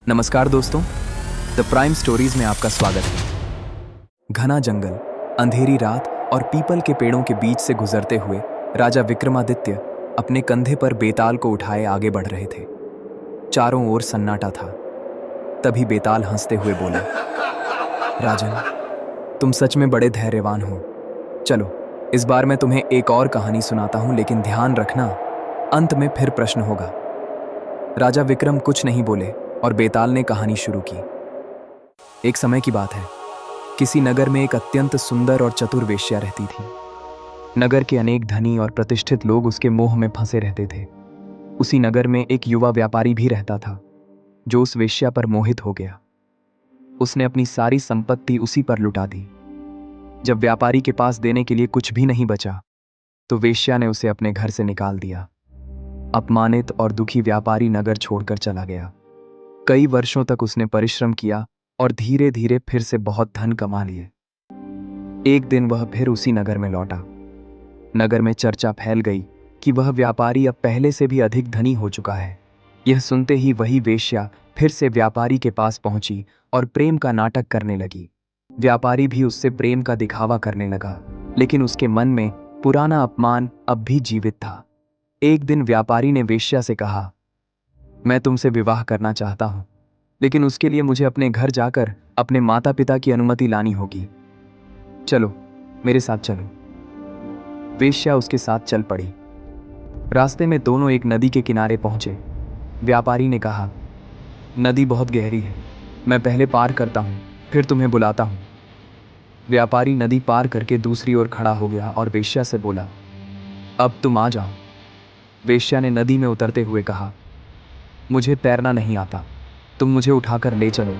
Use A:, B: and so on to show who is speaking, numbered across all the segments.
A: नमस्कार दोस्तों, the prime stories में आपका स्वागत है। घना जंगल, अंधेरी रात और पीपल के पेड़ों के बीच से गुजरते हुए राजा विक्रमादित्य अपने कंधे पर बेताल को उठाए आगे बढ़ रहे थे। चारों ओर सन्नाटा था। तभी बेताल हंसते हुए बोला, राजन, तुम सच में बड़े धैर्यवान हो। चलो, इस बार मैं तुम्हें एक और कहानी सुनाता हूं, लेकिन ध्यान रखना, अंत में फिर प्रश्न होगा। राजा विक्रम कुछ नहीं बोले और बेताल ने कहानी शुरू की। एक समय की बात है। किसी नगर में एक अत्यंत सुंदर और चतुर वेश्या रहती थी। नगर के अनेक धनी और प्रतिष्ठित लोग उसके मोह में फंसे रहते थे। उसी नगर में एक युवा व्यापारी भी रहता था, जो उस वेश्या पर मोहित हो गया। उसने अपनी सारी संपत्ति उसी पर लुटा दी। जब व्यापारी के पास देने के लिए कुछ भी नहीं बचा, तो वेश्या ने उसे अपने घर से निकाल दिया। अपमानित और दुखी व्यापारी नगर छोड़कर चला गया। कई वर्षों तक उसने परिश्रम किया और धीरे धीरे फिर से बहुत धन कमा लिए। एक दिन वह फिर उसी नगर में लौटा। नगर में चर्चा फैल गई कि वह व्यापारी अब पहले से भी अधिक धनी हो चुका है। यह सुनते ही वही वेश्या फिर से व्यापारी के पास पहुंची और प्रेम का नाटक करने लगी। व्यापारी भी उससे प्रेम का दिखावा करने लगा, लेकिन उसके मन में पुराना अपमान अब भी जीवित था। एक दिन व्यापारी ने वेश्या से कहा, मैं तुमसे विवाह करना चाहता हूं, लेकिन उसके लिए मुझे अपने घर जाकर अपने माता पिता की अनुमति लानी होगी। चलो, मेरे साथ चलो। वेश्या उसके साथ चल पड़ी। रास्ते में दोनों एक नदी के किनारे पहुंचे। व्यापारी ने कहा, नदी बहुत गहरी है, मैं पहले पार करता हूं, फिर तुम्हें बुलाता हूं। व्यापारी नदी पार करके दूसरी ओर खड़ा हो गया और वेश्या से बोला, अब तुम आ जाओ। वेश्या ने नदी में उतरते हुए कहा, मुझे तैरना नहीं आता, तुम मुझे उठाकर ले चलो।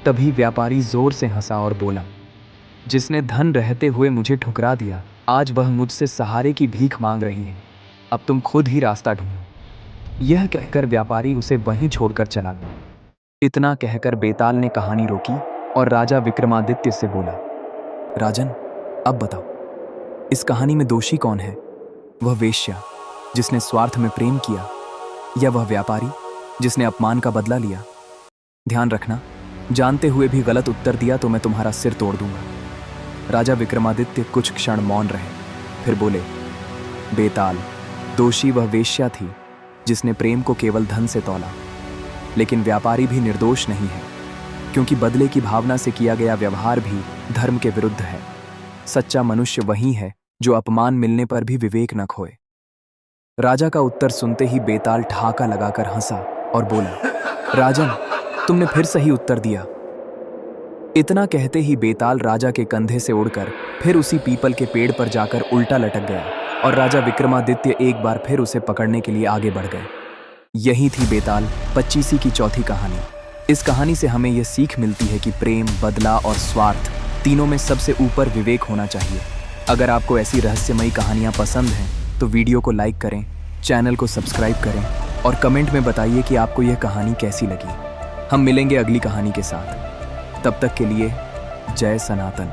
A: तभी व्यापारी जोर से हंसा और बोला, जिसने धन रहते हुए मुझे ठुकरा दिया, आज वह मुझसे सहारे की भीख मांग रही है। अब तुम खुद ही रास्ता ढूंढो। यह कहकर व्यापारी उसे वहीं छोड़कर चला गया। इतना कहकर बेताल ने कहानी रोकी और राजा विक्रमादित्य से बोला, राजन, अब बताओ, इस कहानी में दोषी कौन है? वह वेश्या जिसने स्वार्थ में प्रेम किया, या वह व्यापारी जिसने अपमान का बदला लिया? ध्यान रखना, जानते हुए भी गलत उत्तर दिया तो मैं तुम्हारा सिर तोड़ दूंगा। राजा विक्रमादित्य कुछ क्षण मौन रहे, फिर बोले, बेताल, दोषी वह वेश्या थी जिसने प्रेम को केवल धन से तौला, लेकिन व्यापारी भी निर्दोष नहीं है, क्योंकि बदले की भावना से किया गया व्यवहार भी धर्म के विरुद्ध है। सच्चा मनुष्य वही है जो अपमान मिलने पर भी विवेक न खोए। राजा का उत्तर सुनते ही बेताल ठहाका लगाकर हंसा और बोला, राजन, तुमने फिर सही उत्तर दिया। इतना कहते ही बेताल राजा के कंधे से उड़कर फिर उसी पीपल के पेड़ पर जाकर उल्टा लटक गया और राजा विक्रमादित्य एक बार फिर उसे पकड़ने के लिए आगे बढ़ गए। यही थी बेताल 25 की चौथी कहानी। इस कहानी से हमें यह सीख मिलती है कि प्रेम, बदला और स्वार्थ तीनों में सबसे ऊपर विवेक होना चाहिए। अगर आपको ऐसी रहस्यमयी कहानियां पसंद हैं तो वीडियो को लाइक करें, चैनल को सब्सक्राइब करें और कमेंट में बताइए कि आपको यह कहानी कैसी लगी। हम मिलेंगे अगली कहानी के साथ। तब तक के लिए जय सनातन।